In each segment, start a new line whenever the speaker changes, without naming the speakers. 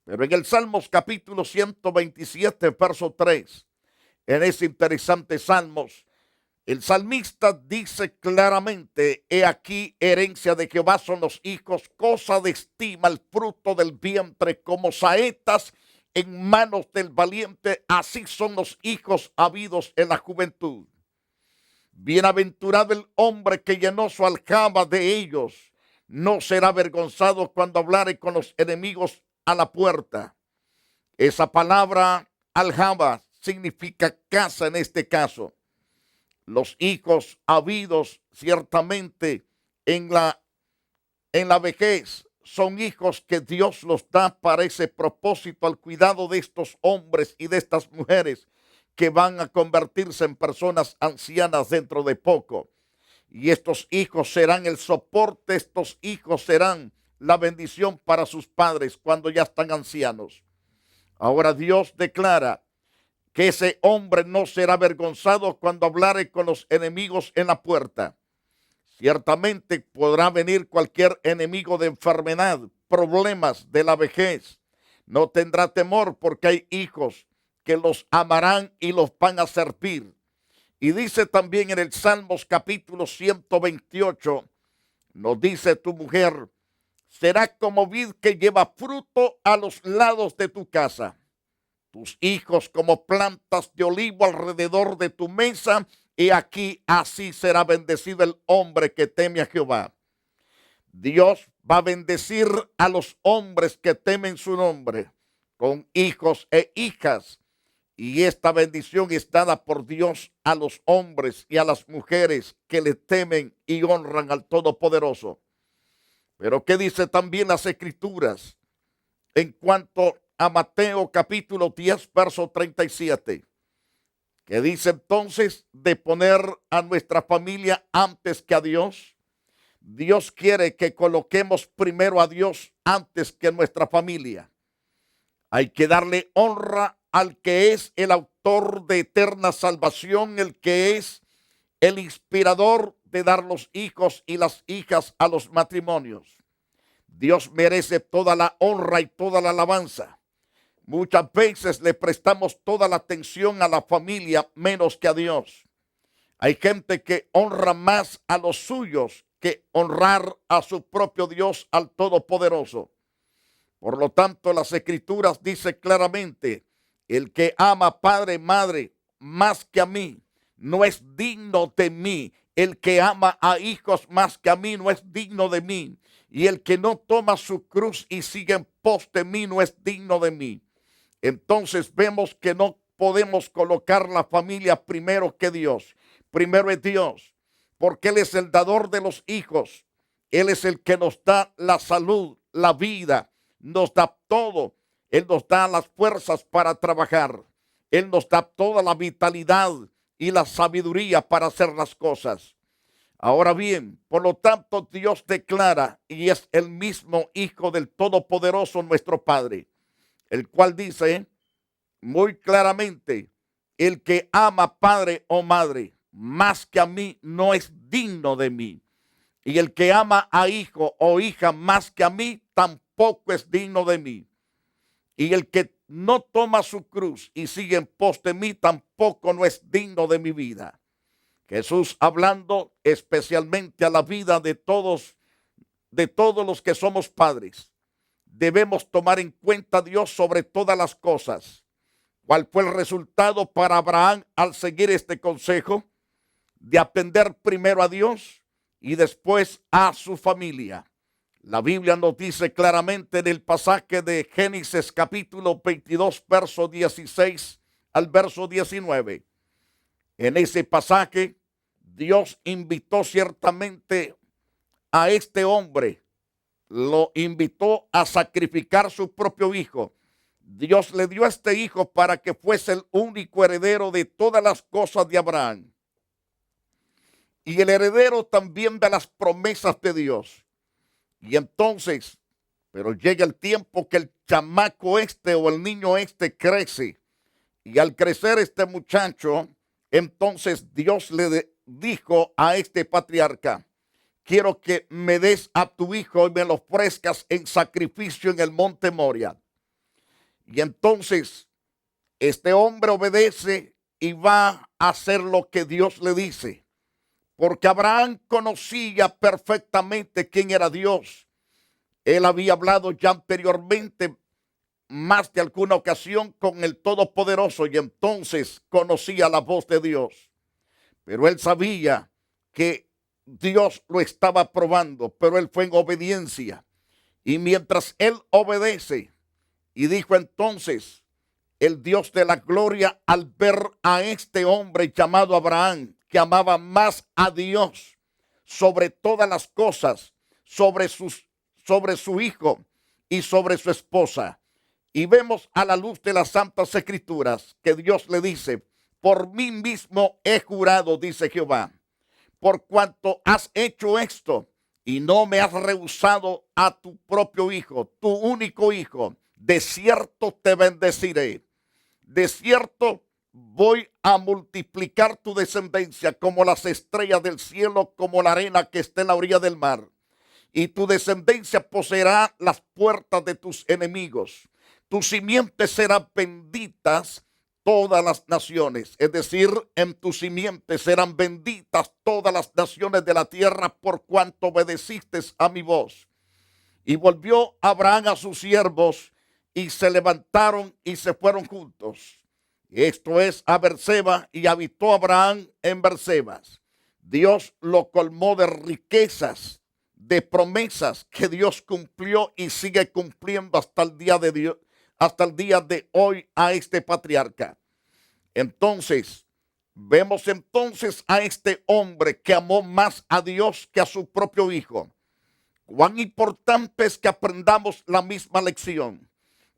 Pero en el Salmos capítulo 127, verso 3, en ese interesante Salmos, el salmista dice claramente: he aquí, herencia de Jehová son los hijos, cosa de estima el fruto del vientre, como saetas en manos del valiente, así son los hijos habidos en la juventud. Bienaventurado el hombre que llenó su aljaba de ellos, no será avergonzado cuando hablare con los enemigos a la puerta. Esa palabra aljaba significa casa en este caso. Los hijos habidos ciertamente en la vejez son hijos que Dios los da para ese propósito, al cuidado de estos hombres y de estas mujeres que van a convertirse en personas ancianas dentro de poco. Y estos hijos serán el soporte, estos hijos serán la bendición para sus padres cuando ya están ancianos. Ahora Dios declara que ese hombre no será avergonzado cuando hablare con los enemigos en la puerta. Ciertamente podrá venir cualquier enemigo de enfermedad, problemas de la vejez. No tendrá temor porque hay hijos que los amarán y los van a servir. Y dice también en el Salmos capítulo 128, nos dice: tu mujer será como vid que lleva fruto a los lados de tu casa, tus hijos como plantas de olivo alrededor de tu mesa, y aquí así será bendecido el hombre que teme a Jehová. Dios va a bendecir a los hombres que temen su nombre con hijos e hijas. Y esta bendición es dada por Dios a los hombres y a las mujeres que le temen y honran al Todopoderoso. Pero ¿qué dice también las Escrituras en cuanto a Mateo capítulo 10, verso 37? Que dice entonces de poner a nuestra familia antes que a Dios. Dios quiere que coloquemos primero a Dios antes que nuestra familia. Hay que darle honra al que es el autor de eterna salvación, el que es el inspirador de dar los hijos y las hijas a los matrimonios. Dios merece toda la honra y toda la alabanza. Muchas veces le prestamos toda la atención a la familia menos que a Dios. Hay gente que honra más a los suyos que honrar a su propio Dios, al Todopoderoso. Por lo tanto, las Escrituras dicen claramente: el que ama padre, madre, más que a mí, no es digno de mí. El que ama a hijos más que a mí, no es digno de mí. Y el que no toma su cruz y sigue en pos de mí, no es digno de mí. Entonces vemos que no podemos colocar la familia primero que Dios. Primero es Dios, porque Él es el dador de los hijos. Él es el que nos da la salud, la vida, nos da todo. Él nos da las fuerzas para trabajar. Él nos da toda la vitalidad y la sabiduría para hacer las cosas. Ahora bien, por lo tanto, Dios declara, y es el mismo Hijo del Todopoderoso, nuestro Padre, el cual dice muy claramente: el que ama padre o madre más que a mí, no es digno de mí. Y el que ama a hijo o hija más que a mí, tampoco es digno de mí. Y el que no toma su cruz y sigue en pos de mí, tampoco no es digno de mi vida. Jesús hablando especialmente a la vida de todos los que somos padres. Debemos tomar en cuenta a Dios sobre todas las cosas. ¿Cuál fue el resultado para Abraham al seguir este consejo? De atender primero a Dios y después a su familia. La Biblia nos dice claramente en el pasaje de Génesis capítulo 22, verso 16 al verso 19. En ese pasaje, Dios invitó ciertamente a este hombre, lo invitó a sacrificar su propio hijo. Dios le dio a este hijo para que fuese el único heredero de todas las cosas de Abraham. Y el heredero también de las promesas de Dios. Y entonces, pero llega el tiempo que el chamaco este o el niño este crece. Y al crecer este muchacho, entonces Dios le dijo a este patriarca: quiero que me des a tu hijo y me lo ofrezcas en sacrificio en el monte Moria. Y entonces este hombre obedece y va a hacer lo que Dios le dice. Porque Abraham conocía perfectamente quién era Dios. Él había hablado ya anteriormente más de alguna ocasión con el Todopoderoso y entonces conocía la voz de Dios. Pero él sabía que Dios lo estaba probando, pero él fue en obediencia. Y mientras él obedece, y dijo entonces el Dios de la gloria al ver a este hombre llamado Abraham, que amaba más a Dios sobre todas las cosas, sobre su hijo y sobre su esposa. Y vemos a la luz de las Santas Escrituras que Dios le dice: por mí mismo he jurado, dice Jehová, por cuanto has hecho esto y no me has rehusado a tu propio hijo, tu único hijo, de cierto te bendeciré. De cierto voy a multiplicar tu descendencia como las estrellas del cielo, como la arena que está en la orilla del mar. Y tu descendencia poseerá las puertas de tus enemigos. Tus simientes serán benditas todas las naciones. Es decir, en tus simientes serán benditas todas las naciones de la tierra por cuanto obedeciste a mi voz. Y volvió Abraham a sus siervos y se levantaron y se fueron juntos. Esto es a Berseba, y habitó Abraham en Bersebas. Dios lo colmó de riquezas, de promesas que Dios cumplió y sigue cumpliendo hasta el día de Dios, hasta el día de hoy a este patriarca. Entonces, vemos entonces a este hombre que amó más a Dios que a su propio hijo. Cuán importante es que aprendamos la misma lección.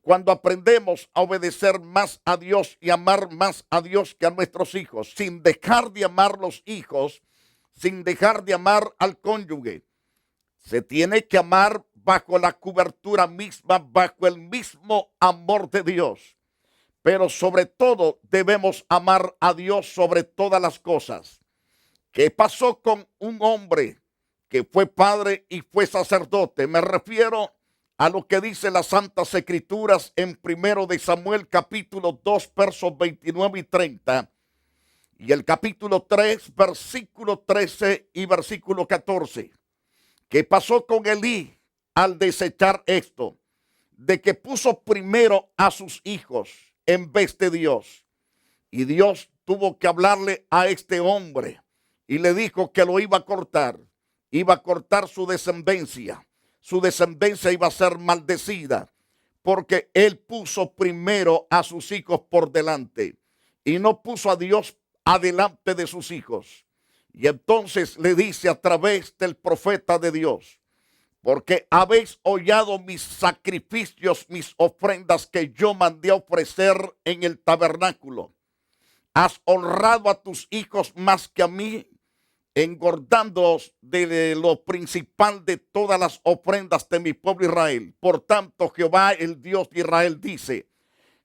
Cuando aprendemos a obedecer más a Dios y amar más a Dios que a nuestros hijos, sin dejar de amar los hijos, sin dejar de amar al cónyuge, se tiene que amar bajo la cobertura misma, bajo el mismo amor de Dios. Pero sobre todo debemos amar a Dios sobre todas las cosas. ¿Qué pasó con un hombre que fue padre y fue sacerdote? Me refiero a lo que dice las Santas Escrituras en 1 de Samuel capítulo 2 versos 29 y 30 y el capítulo 3 versículo 13 y versículo 14. ¿Qué pasó con Elí al desechar esto? De que puso primero a sus hijos en vez de Dios. Y Dios tuvo que hablarle a este hombre y le dijo que lo iba a cortar. Iba a cortar su descendencia. Su descendencia iba a ser maldecida porque él puso primero a sus hijos por delante y no puso a Dios adelante de sus hijos. Y entonces le dice a través del profeta de Dios: porque habéis hollado mis sacrificios, mis ofrendas que yo mandé a ofrecer en el tabernáculo. Has honrado a tus hijos más que a mí, engordándoos de lo principal de todas las ofrendas de mi pueblo Israel. Por tanto, Jehová, el Dios de Israel, dice: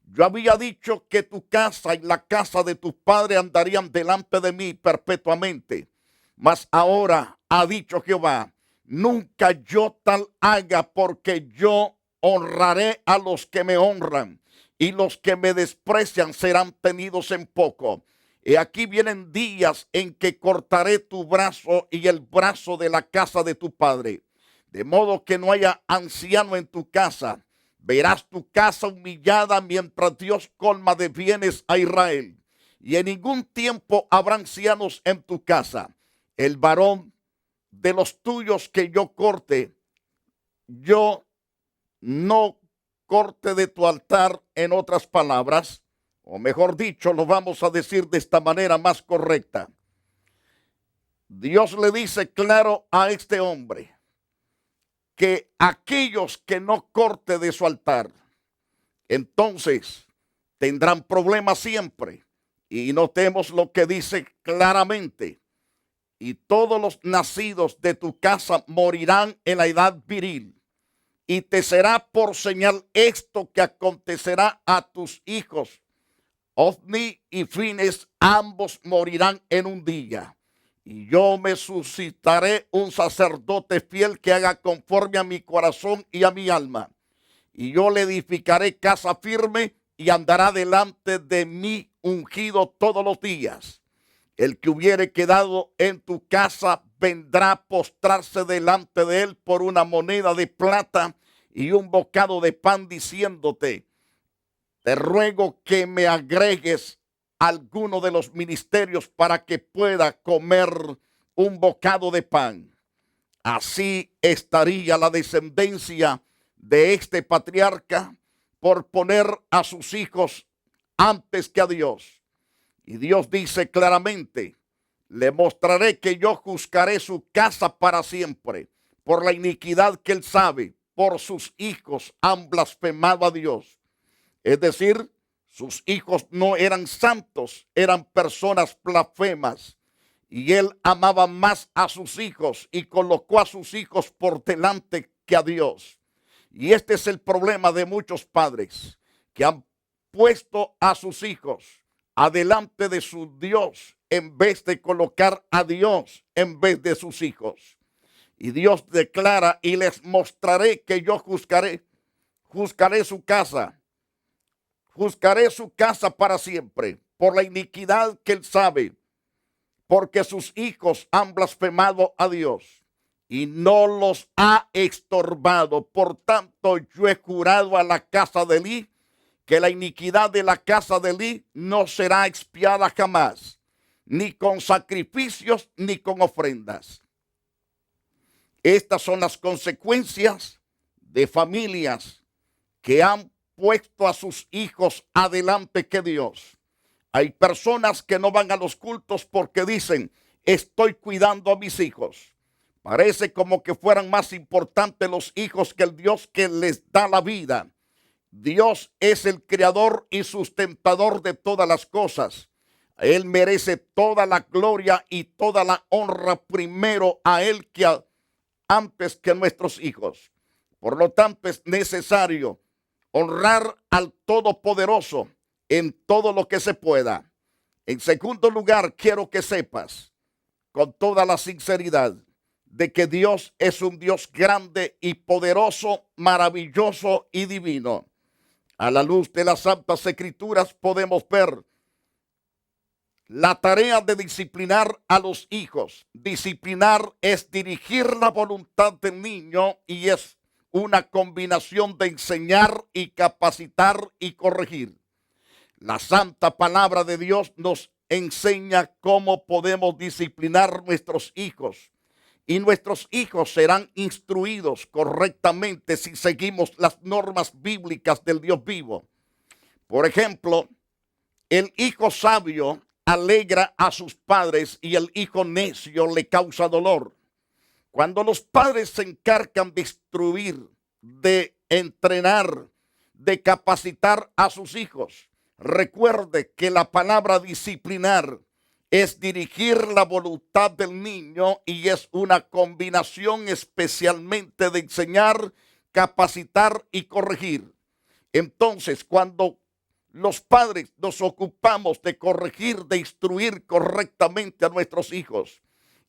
yo había dicho que tu casa y la casa de tu padre andarían delante de mí perpetuamente. Mas ahora ha dicho Jehová: nunca yo tal haga, porque yo honraré a los que me honran, y los que me desprecian serán tenidos en poco. Y aquí vienen días en que cortaré tu brazo y el brazo de la casa de tu padre, de modo que no haya anciano en tu casa. Verás tu casa humillada mientras Dios colma de bienes a Israel. Y en ningún tiempo habrá ancianos en tu casa. El varón de los tuyos que yo corte, yo no corte de tu altar. En otras palabras, o mejor dicho, lo vamos a decir de esta manera más correcta. Dios le dice claro a este hombre que aquellos que no corte de su altar, entonces tendrán problemas siempre. Y notemos lo que dice claramente: y todos los nacidos de tu casa morirán en la edad viril, y te será por señal esto que acontecerá a tus hijos. Ofni y Fines, ambos morirán en un día. Y yo me suscitaré un sacerdote fiel que haga conforme a mi corazón y a mi alma. y yo le edificaré casa firme y andará delante de mí ungido todos los días. El que hubiere quedado en tu casa vendrá a postrarse delante de él por una moneda de plata y un bocado de pan, diciéndote: te ruego que me agregues alguno de los ministerios para que pueda comer un bocado de pan. Así estaría la descendencia de este patriarca por poner a sus hijos antes que a Dios. Y Dios dice claramente: le mostraré que yo juzgaré su casa para siempre, por la iniquidad que él sabe, por sus hijos han blasfemado a Dios. Es decir, sus hijos no eran santos, eran personas blasfemas. Y él amaba más a sus hijos y colocó a sus hijos por delante que a Dios. Y este es el problema de muchos padres que han puesto a sus hijos adelante de su Dios en vez de colocar a Dios en vez de sus hijos. Y Dios declara: y les mostraré que yo juzgaré su casa. Juzgaré su casa para siempre por la iniquidad que él sabe, porque sus hijos han blasfemado a Dios y no los ha estorbado. Por tanto, yo he jurado a la casa de Elí que la iniquidad de la casa de Elí no será expiada jamás, ni con sacrificios ni con ofrendas. Estas son las consecuencias de familias que han puesto a sus hijos adelante que Dios. Hay personas que no van a los cultos porque dicen: estoy cuidando a mis hijos. Parece como que fueran más importantes los hijos que el Dios que les da la vida. Dios es el creador y sustentador de todas las cosas. Él merece toda la gloria y toda la honra, primero a él antes que a nuestros hijos. Por lo tanto, es necesario honrar al Todopoderoso en todo lo que se pueda. En segundo lugar, quiero que sepas con toda la sinceridad de que Dios es un Dios grande y poderoso, maravilloso y divino. A la luz de las Santas Escrituras podemos ver la tarea de disciplinar a los hijos. Disciplinar es dirigir la voluntad del niño y es una combinación de enseñar y capacitar y corregir. La santa palabra de Dios nos enseña cómo podemos disciplinar nuestros hijos. Y nuestros hijos serán instruidos correctamente si seguimos las normas bíblicas del Dios vivo. Por ejemplo, el hijo sabio alegra a sus padres y el hijo necio le causa dolor. Cuando los padres se encargan de instruir, de entrenar, de capacitar a sus hijos, recuerde que la palabra disciplinar es dirigir la voluntad del niño y es una combinación especialmente de enseñar, capacitar y corregir. Entonces, cuando los padres nos ocupamos de corregir, de instruir correctamente a nuestros hijos,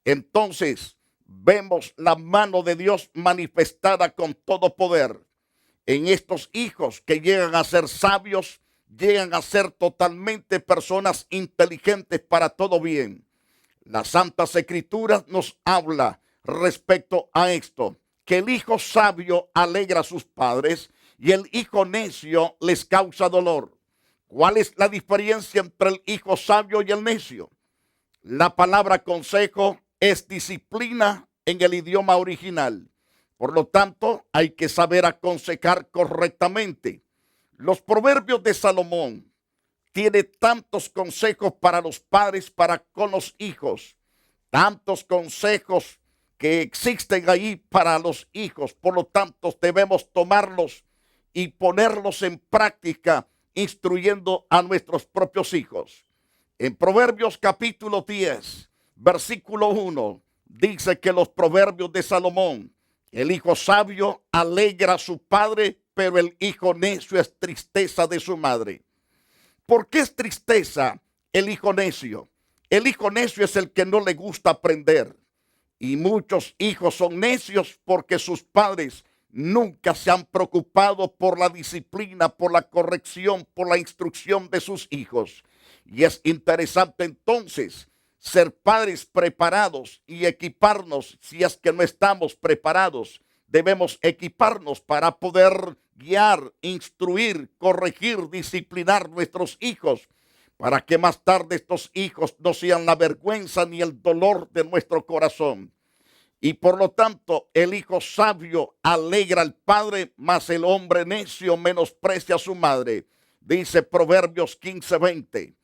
entonces vemos la mano de Dios manifestada con todo poder en estos hijos que llegan a ser sabios, llegan a ser totalmente personas inteligentes para todo bien. Las Santas Escrituras nos habla respecto a esto, que el hijo sabio alegra a sus padres y el hijo necio les causa dolor. ¿Cuál es la diferencia entre el hijo sabio y el necio? La palabra consejo es disciplina en el idioma original. Por lo tanto, hay que saber aconsejar correctamente. Los proverbios de Salomón tienen tantos consejos para los padres, para con los hijos, tantos consejos que existen ahí para los hijos. Por lo tanto, debemos tomarlos y ponerlos en práctica, instruyendo a nuestros propios hijos. En Proverbios capítulo 10, versículo 1, dice que los proverbios de Salomón: el hijo sabio alegra a su padre, pero el hijo necio es tristeza de su madre. ¿Por qué es tristeza el hijo necio? El hijo necio es el que no le gusta aprender. Y muchos hijos son necios porque sus padres nunca se han preocupado por la disciplina, por la corrección, por la instrucción de sus hijos. Y es interesante entonces ser padres preparados y equiparnos. Si es que no estamos preparados, debemos equiparnos para poder guiar, instruir, corregir, disciplinar nuestros hijos, para que más tarde estos hijos no sean la vergüenza ni el dolor de nuestro corazón. Y por lo tanto, el hijo sabio alegra al padre, mas el hombre necio menosprecia a su madre. Dice Proverbios 15:20.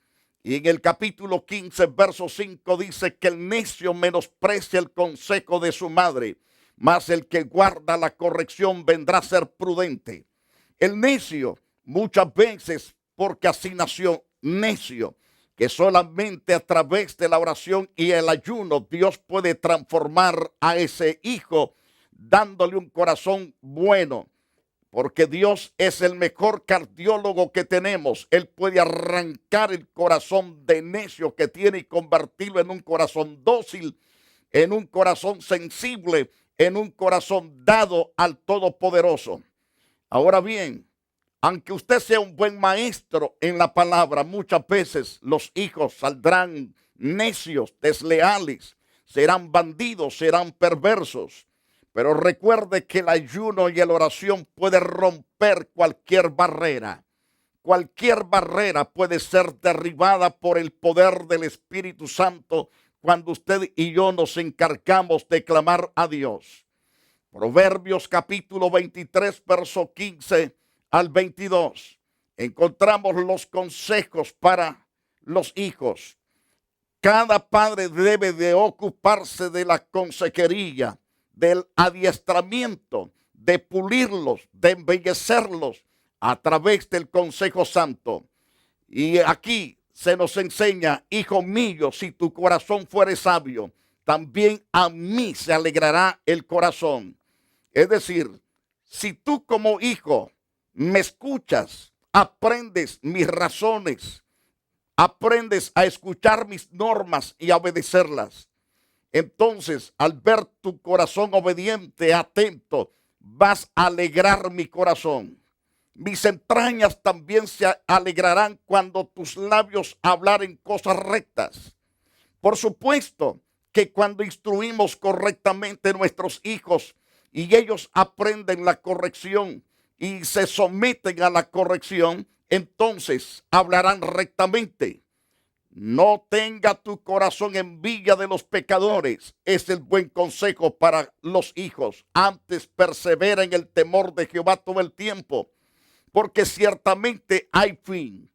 Y en el capítulo 15, verso 5, dice que el necio menosprecia el consejo de su madre, mas el que guarda la corrección vendrá a ser prudente. El necio, muchas veces, porque así nació necio, que solamente a través de la oración y el ayuno Dios puede transformar a ese hijo, dándole un corazón bueno, porque Dios es el mejor cardiólogo que tenemos. Él puede arrancar el corazón de necio que tiene y convertirlo en un corazón dócil, en un corazón sensible, en un corazón dado al Todopoderoso. Ahora bien, aunque usted sea un buen maestro en la palabra, muchas veces los hijos saldrán necios, desleales, serán bandidos, serán perversos. Pero recuerde que el ayuno y la oración puede romper cualquier barrera. Cualquier barrera puede ser derribada por el poder del Espíritu Santo cuando usted y yo nos encargamos de clamar a Dios. Proverbios capítulo 23, verso 15 al 22. Encontramos los consejos para los hijos. Cada padre debe de ocuparse de la consejería, del adiestramiento, de pulirlos, de embellecerlos a través del consejo santo. Y aquí se nos enseña: hijo mío, si tu corazón fuere sabio, también a mí se alegrará el corazón. Es decir, si tú como hijo me escuchas, aprendes mis razones, aprendes a escuchar mis normas y a obedecerlas, entonces al ver tu corazón obediente, atento, vas a alegrar mi corazón. Mis entrañas también se alegrarán cuando tus labios hablaren cosas rectas. Por supuesto que cuando instruimos correctamente a nuestros hijos y ellos aprenden la corrección y se someten a la corrección, entonces hablarán rectamente. No tenga tu corazón envidia de los pecadores. Es el buen consejo para los hijos. Antes persevera en el temor de Jehová todo el tiempo, porque ciertamente hay fin.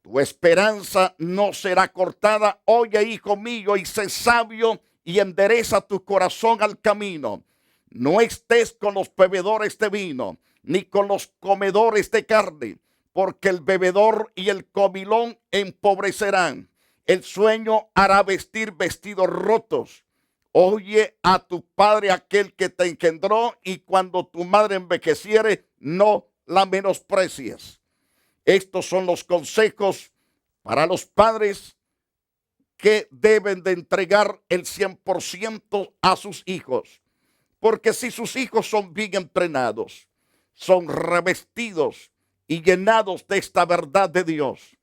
Tu esperanza no será cortada. Oye, hijo mío, y sé sabio y endereza tu corazón al camino. No estés con los bebedores de vino, ni con los comedores de carne, porque el bebedor y el comilón empobrecerán. El sueño hará vestir vestidos rotos. Oye a tu padre, aquel que te engendró, y cuando tu madre envejeciere, no la menosprecies. Estos son los consejos para los padres que deben de entregar el 100% a sus hijos. Porque si sus hijos son bien entrenados, son revestidos y llenados de esta verdad de Dios,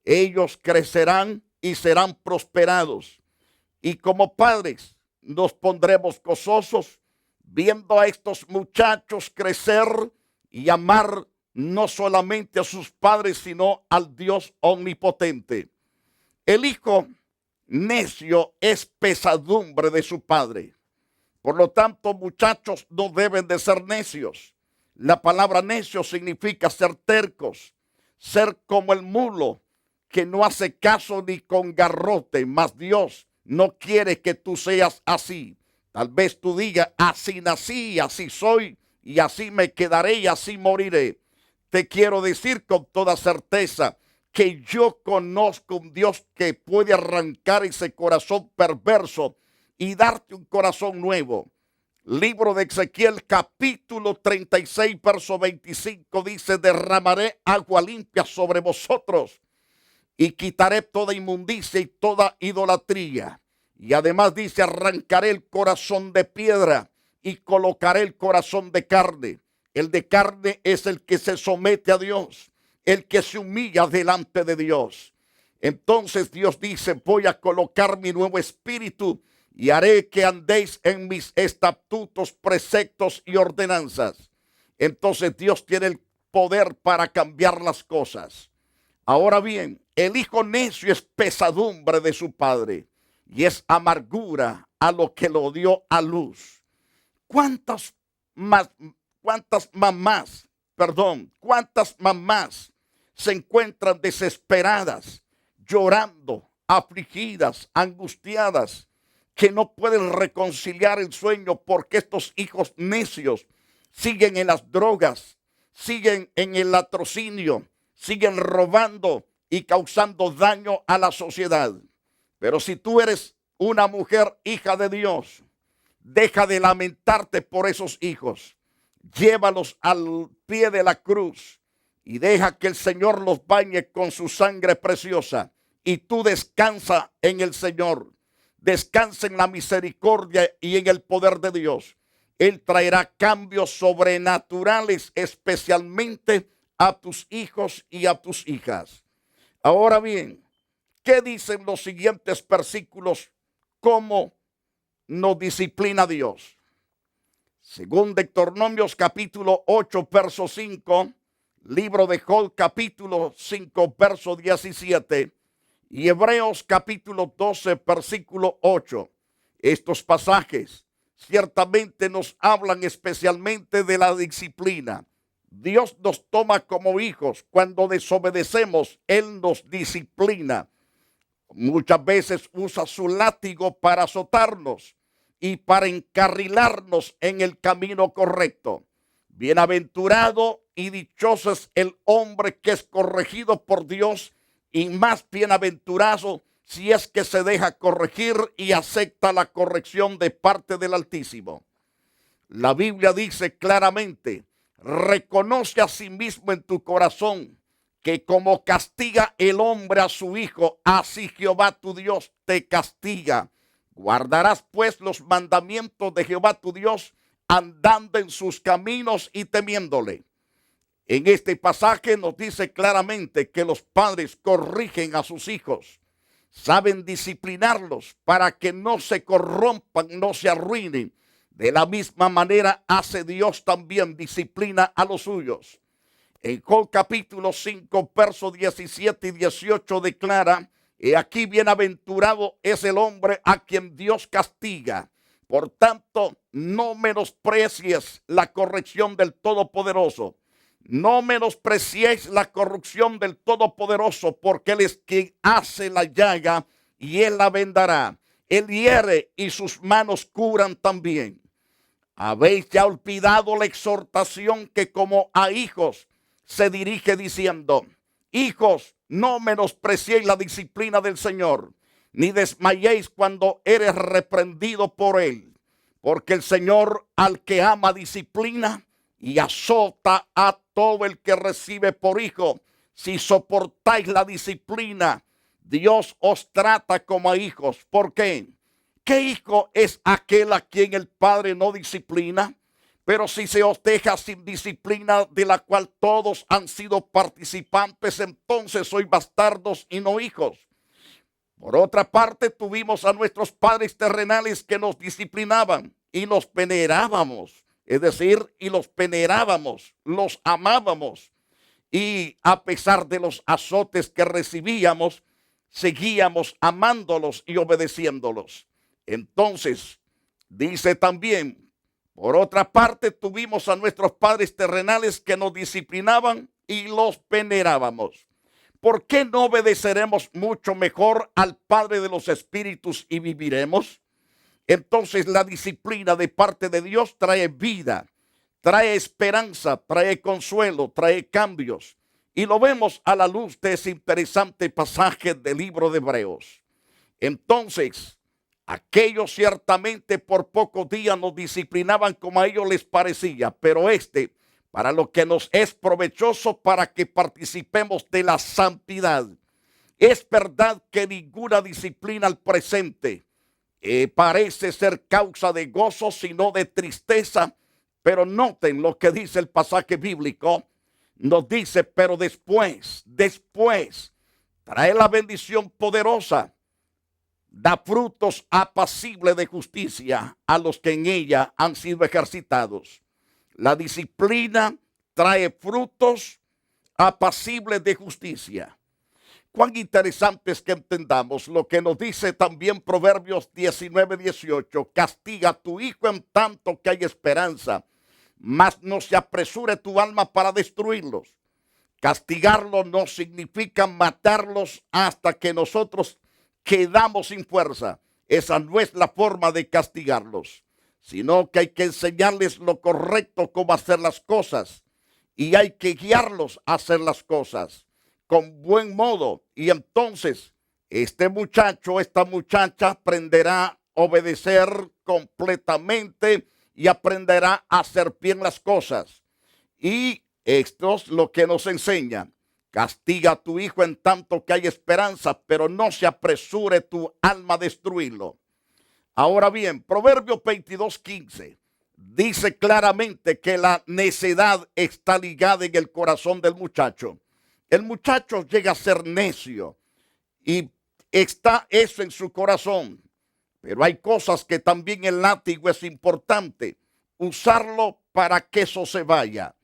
ellos crecerán y serán prosperados. Y como padres nos pondremos gozosos viendo a estos muchachos crecer y amar no solamente a sus padres, sino al Dios omnipotente. El hijo necio es pesadumbre de su padre. Por lo tanto, muchachos, no deben de ser necios. La palabra necio significa ser tercos, ser como el mulo que no hace caso ni con garrote, mas Dios no quiere que tú seas así. Tal vez tú digas: así nací, así soy, y así me quedaré y así moriré. Te quiero decir con toda certeza que yo conozco un Dios que puede arrancar ese corazón perverso y darte un corazón nuevo. Libro de Ezequiel capítulo 36 verso 25 dice: derramaré agua limpia sobre vosotros y quitaré toda inmundicia y toda idolatría. Y además dice: arrancaré el corazón de piedra y colocaré el corazón de carne. El de carne es el que se somete a Dios, el que se humilla delante de Dios. Entonces Dios dice, voy a colocar mi nuevo espíritu y haré que andéis en mis estatutos, preceptos y ordenanzas. Entonces Dios tiene el poder para cambiar las cosas. Ahora bien, el hijo necio es pesadumbre de su padre y es amargura a lo que lo dio a luz. ¿Cuántas mamás se encuentran desesperadas, llorando, afligidas, angustiadas, que no pueden reconciliar el sueño porque estos hijos necios siguen en las drogas, siguen en el latrocinio, siguen robando y causando daño a la sociedad? Pero si tú eres una mujer hija de Dios, deja de lamentarte por esos hijos. Llévalos al pie de la cruz y deja que el Señor los bañe con su sangre preciosa. Y tú descansa en el Señor. Descansa en la misericordia y en el poder de Dios. Él traerá cambios sobrenaturales, especialmente a tus hijos y a tus hijas. Ahora bien, ¿qué dicen los siguientes versículos? ¿Cómo nos disciplina Dios? Según Deuteronomios capítulo 8, verso 5, libro de Job capítulo 5, verso 17 y Hebreos capítulo 12, versículo 8. Estos pasajes ciertamente nos hablan especialmente de la disciplina. Dios nos toma como hijos. Cuando desobedecemos, Él nos disciplina. Muchas veces usa su látigo para azotarnos y para encarrilarnos en el camino correcto. Bienaventurado y dichoso es el hombre que es corregido por Dios, y más bienaventurado si es que se deja corregir y acepta la corrección de parte del Altísimo. La Biblia dice claramente, reconoce a sí mismo en tu corazón que como castiga el hombre a su hijo, así Jehová tu Dios te castiga. Guardarás pues los mandamientos de Jehová tu Dios, andando en sus caminos y temiéndole. En este pasaje nos dice claramente que los padres corrigen a sus hijos, saben disciplinarlos para que no se corrompan, no se arruinen. De la misma manera hace Dios también, disciplina a los suyos. En Job capítulo 5, versos 17 y 18 declara, he aquí bienaventurado es el hombre a quien Dios castiga. Por tanto, no menosprecies la corrección del Todopoderoso. No menospreciéis la corrección del Todopoderoso, porque Él es quien hace la llaga y Él la vendará. Él hiere y sus manos curan también. Habéis ya olvidado la exhortación que como a hijos se dirige diciendo, hijos, no menospreciéis la disciplina del Señor, ni desmayéis cuando eres reprendido por Él, porque el Señor al que ama disciplina y azota a todo el que recibe por hijo. Si soportáis la disciplina, Dios os trata como a hijos. ¿Por qué? ¿Qué hijo es aquel a quien el Padre no disciplina? Pero si se os deja sin disciplina, de la cual todos han sido participantes, entonces sois bastardos y no hijos. Por otra parte, tuvimos a nuestros padres terrenales que nos disciplinaban y nos venerábamos. Es decir, y los venerábamos, los amábamos. Y a pesar de los azotes que recibíamos, seguíamos amándolos y obedeciéndolos. Entonces, dice también, por otra parte, tuvimos a nuestros padres terrenales que nos disciplinaban y los venerábamos. ¿Por qué no obedeceremos mucho mejor al Padre de los Espíritus y viviremos? Entonces la disciplina de parte de Dios trae vida, trae esperanza, trae consuelo, trae cambios. Y lo vemos a la luz de ese interesante pasaje del libro de Hebreos. Entonces, aquellos ciertamente por pocos días nos disciplinaban como a ellos les parecía, pero para lo que nos es provechoso para que participemos de la santidad. Es verdad que ninguna disciplina al presente parece ser causa de gozo, sino de tristeza. Pero noten lo que dice el pasaje bíblico. Nos dice, pero después, trae la bendición poderosa, da frutos apacibles de justicia a los que en ella han sido ejercitados. La disciplina trae frutos apacibles de justicia. Cuán interesante es que entendamos lo que nos dice también Proverbios 19:18. Castiga a tu hijo en tanto que hay esperanza, mas no se apresure tu alma para destruirlos. Castigarlos no significa matarlos hasta que nosotros quedamos sin fuerza. Esa no es la forma de castigarlos, sino que hay que enseñarles lo correcto, cómo hacer las cosas, y hay que guiarlos a hacer las cosas con buen modo. Y entonces este muchacho, esta muchacha aprenderá a obedecer completamente y aprenderá a hacer bien las cosas. Y esto es lo que nos enseña. Castiga a tu hijo en tanto que hay esperanza, pero no se apresure tu alma a destruirlo. Ahora bien, Proverbios 22:15 dice claramente que la necedad está ligada en el corazón del muchacho. El muchacho llega a ser necio y está eso en su corazón. Pero hay cosas que también el látigo es importante usarlo para que eso se vaya.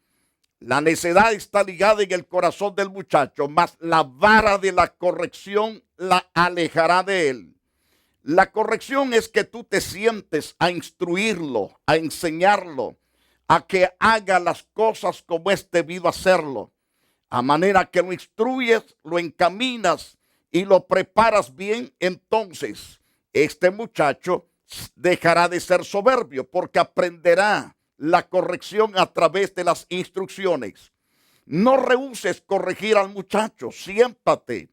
La necedad está ligada en el corazón del muchacho, mas la vara de la corrección la alejará de él. La corrección es que tú te sientes a instruirlo, a enseñarlo, a que haga las cosas como es debido hacerlo. A manera que lo instruyes, lo encaminas y lo preparas bien, entonces este muchacho dejará de ser soberbio porque aprenderá la corrección a través de las instrucciones. No rehuses corregir al muchacho, siéntate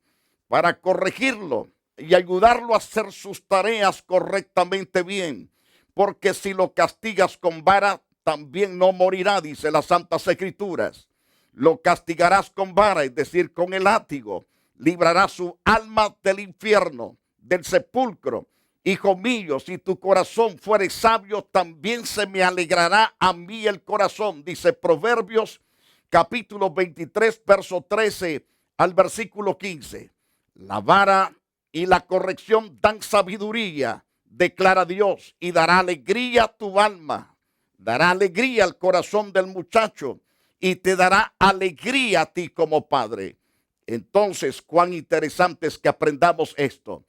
para corregirlo y ayudarlo a hacer sus tareas correctamente bien, porque si lo castigas con vara, también no morirá, dice las Santas Escrituras. Lo castigarás con vara, es decir, con el látigo, librará su alma del infierno, del sepulcro. Hijo mío, si tu corazón fuere sabio, también se me alegrará a mí el corazón, dice Proverbios capítulo 23, verso 13 al versículo 15. La vara y la corrección dan sabiduría, declara Dios, y dará alegría a tu alma, dará alegría al corazón del muchacho y te dará alegría a ti como padre. Entonces, cuán interesante es que aprendamos esto.